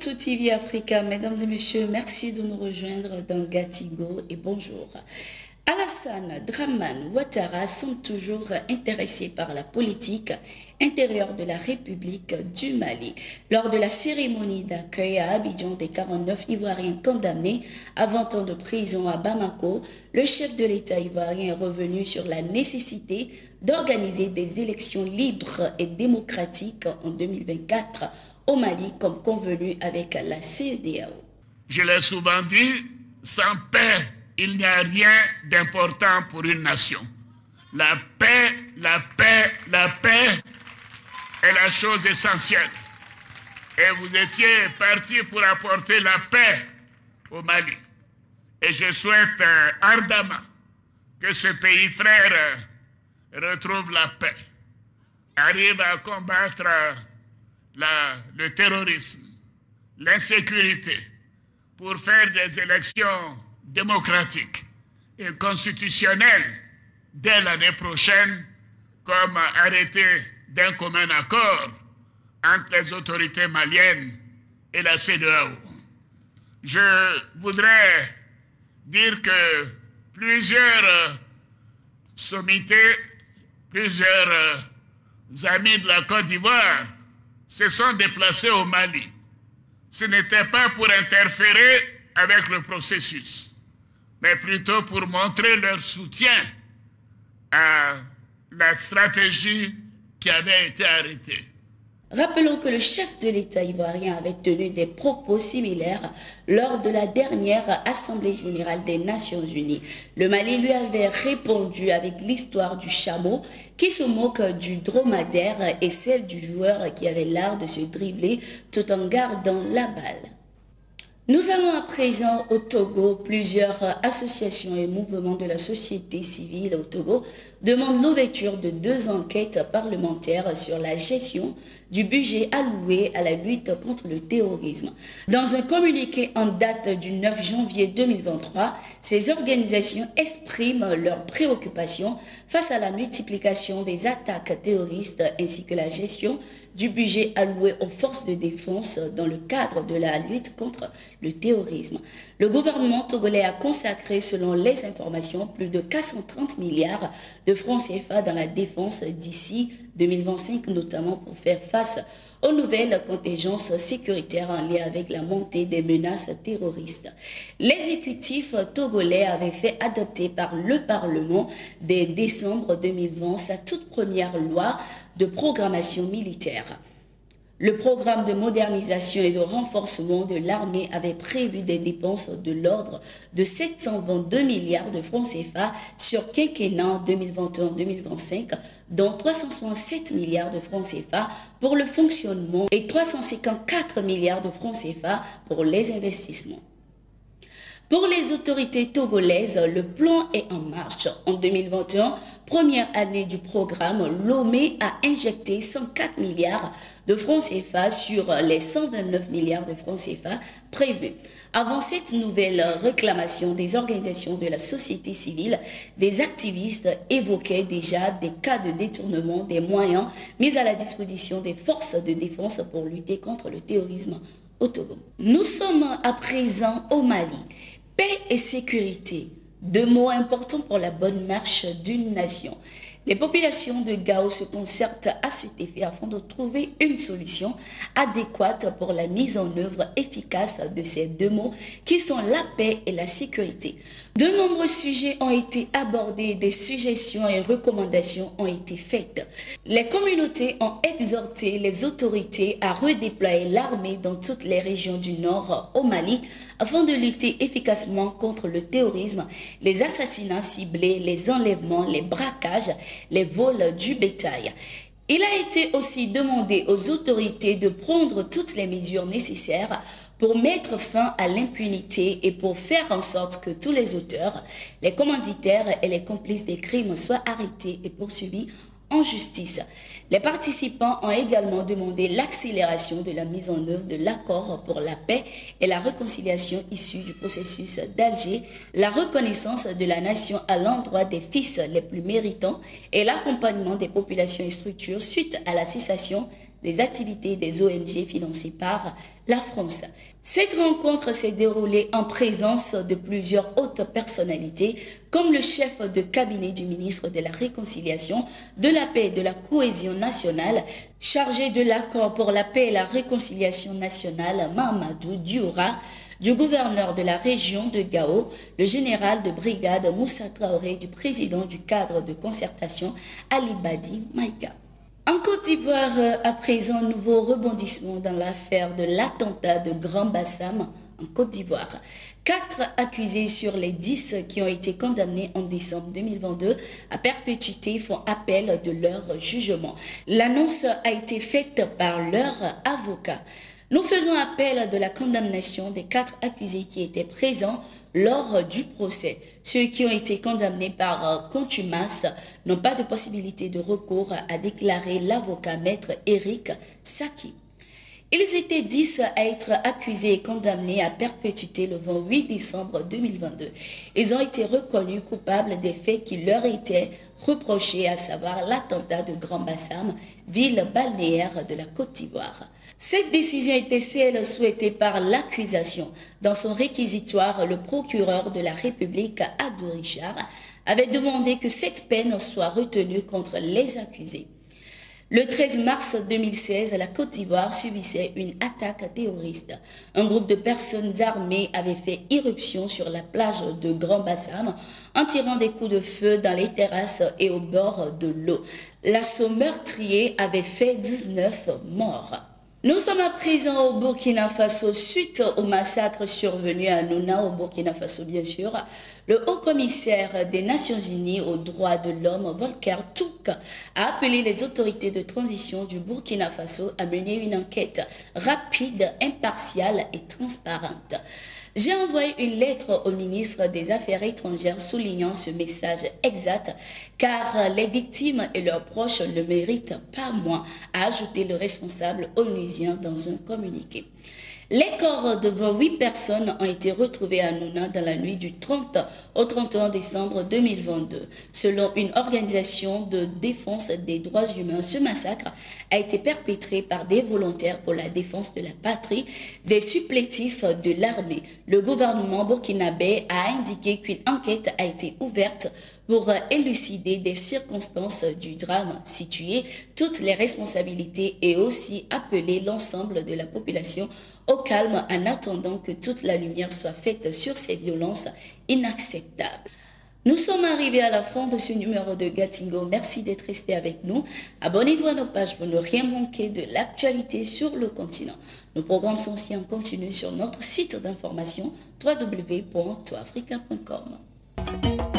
Tout TV Africa, mesdames et messieurs, merci de nous rejoindre dans Gatigo et bonjour. Alassane Dramane Ouattara semble toujours intéressé par la politique intérieure de la République du Mali. Lors de la cérémonie d'accueil à Abidjan des 49 Ivoiriens condamnés à 20 ans de prison à Bamako, le chef de l'État ivoirien est revenu sur la nécessité d'organiser des élections libres et démocratiques en 2024 au Mali, comme convenu avec la CEDEAO. Je l'ai souvent dit, sans paix, il n'y a rien d'important pour une nation. La paix est la chose essentielle. Et vous étiez parti pour apporter la paix au Mali. Et je souhaite ardemment que ce pays frère retrouve la paix, arrive à combattre le terrorisme, l'insécurité, pour faire des élections démocratiques et constitutionnelles dès l'année prochaine, comme arrêté d'un commun accord entre les autorités maliennes et la CEDEAO. Je voudrais dire que plusieurs sommités, plusieurs amis de la Côte d'Ivoire se sont déplacés au Mali. Ce n'était pas pour interférer avec le processus, mais plutôt pour montrer leur soutien à la stratégie qui avait été arrêtée. Rappelons que le chef de l'État ivoirien avait tenu des propos similaires lors de la dernière Assemblée générale des Nations Unies. Le Mali lui avait répondu avec l'histoire du chameau qui se moque du dromadaire et celle du joueur qui avait l'art de se dribbler tout en gardant la balle. Nous allons à présent au Togo. Plusieurs associations et mouvements de la société civile au Togo demandent l'ouverture de 2 enquêtes parlementaires sur la gestion du budget alloué à la lutte contre le terrorisme. Dans un communiqué en date du 9 janvier 2023, ces organisations expriment leurs préoccupations face à la multiplication des attaques terroristes ainsi que la gestion du budget alloué aux forces de défense dans le cadre de la lutte contre le terrorisme. Le gouvernement togolais a consacré, selon les informations, plus de 430 milliards de francs CFA dans la défense d'ici 2025, notamment pour faire face aux nouvelles contingences sécuritaires en lien avec la montée des menaces terroristes. L'exécutif togolais avait fait adopter par le Parlement dès décembre 2020 sa toute première loi de programmation militaire. Le programme de modernisation et de renforcement de l'armée avait prévu des dépenses de l'ordre de 722 milliards de francs CFA sur quinquennat 2021-2025, dont 367 milliards de francs CFA pour le fonctionnement et 354 milliards de francs CFA pour les investissements. Pour les autorités togolaises, le plan est en marche. En 2021, première année du programme, Lomé a injecté 104 milliards de francs CFA sur les 129 milliards de francs CFA prévus. Avant cette nouvelle réclamation des organisations de la société civile, des activistes évoquaient déjà des cas de détournement des moyens mis à la disposition des forces de défense pour lutter contre le terrorisme au Togo. Nous sommes à présent au Mali. Paix et sécurité, 2 mots importants pour la bonne marche d'une nation. Les populations de Gao se concertent à cet effet afin de trouver une solution adéquate pour la mise en œuvre efficace de ces 2 mots qui sont la paix et la sécurité. De nombreux sujets ont été abordés, des suggestions et recommandations ont été faites. Les communautés ont exhorté les autorités à redéployer l'armée dans toutes les régions du Nord au Mali afin de lutter efficacement contre le terrorisme, les assassinats ciblés, les enlèvements, les braquages, les vols du bétail. Il a été aussi demandé aux autorités de prendre toutes les mesures nécessaires pour mettre fin à l'impunité et pour faire en sorte que tous les auteurs, les commanditaires et les complices des crimes soient arrêtés et poursuivis en justice. Les participants ont également demandé l'accélération de la mise en œuvre de l'accord pour la paix et la réconciliation issu du processus d'Alger, la reconnaissance de la nation à l'endroit des fils les plus méritants et l'accompagnement des populations et structures suite à la cessation des activités des ONG financées par la France. Cette rencontre s'est déroulée en présence de plusieurs hautes personnalités, comme le chef de cabinet du ministre de la Réconciliation, de la Paix et de la Cohésion nationale, chargé de l'accord pour la paix et la réconciliation nationale, Mahamadou Dioura, du gouverneur de la région de Gao, le général de brigade Moussa Traoré, du président du cadre de concertation Ali Badi Maïga. En Côte d'Ivoire, à présent, nouveau rebondissement dans l'affaire de l'attentat de Grand Bassam en Côte d'Ivoire. 4 accusés sur les 10 qui ont été condamnés en décembre 2022 à perpétuité font appel de leur jugement. L'annonce a été faite par leur avocat. Nous faisons appel de la condamnation des 4 accusés qui étaient présents lors du procès. Ceux qui ont été condamnés par contumace n'ont pas de possibilité de recours, a déclaré l'avocat maître Eric Saki. Ils étaient 10 à être accusés et condamnés à perpétuité le 28 décembre 2022. Ils ont été reconnus coupables des faits qui leur étaient reprochés, à savoir l'attentat de Grand Bassam, ville balnéaire de la Côte d'Ivoire. Cette décision était celle souhaitée par l'accusation. Dans son réquisitoire, le procureur de la République, Adou Richard, avait demandé que cette peine soit retenue contre les accusés. Le 13 mars 2016, la Côte d'Ivoire subissait une attaque terroriste. Un groupe de personnes armées avait fait irruption sur la plage de Grand Bassam en tirant des coups de feu dans les terrasses et au bord de l'eau. L'assaut meurtrier avait fait 19 morts. Nous sommes à présent au Burkina Faso suite au massacre survenu à Nouna, au Burkina Faso bien sûr. Le haut-commissaire des Nations Unies aux droits de l'homme, Volker Turk, a appelé les autorités de transition du Burkina Faso à mener une enquête rapide, impartiale et transparente. J'ai envoyé une lettre au ministre des Affaires étrangères soulignant ce message exact, car les victimes et leurs proches le méritent pas moins, a ajouté le responsable onusien dans un communiqué. Les corps de 28 personnes ont été retrouvés à Nouna dans la nuit du 30 au 31 décembre 2022. Selon une organisation de défense des droits humains, ce massacre a été perpétré par des volontaires pour la défense de la patrie, des supplétifs de l'armée. Le gouvernement burkinabé a indiqué qu'une enquête a été ouverte pour élucider des circonstances du drame, situer toutes les responsabilités et aussi appeler l'ensemble de la population au calme en attendant que toute la lumière soit faite sur ces violences inacceptables. Nous sommes arrivés à la fin de ce numéro de Gatingo. Merci d'être resté avec nous. Abonnez-vous à nos pages pour ne rien manquer de l'actualité sur le continent. Nos programmes sont aussi en continu sur notre site d'information www.toafrica.com.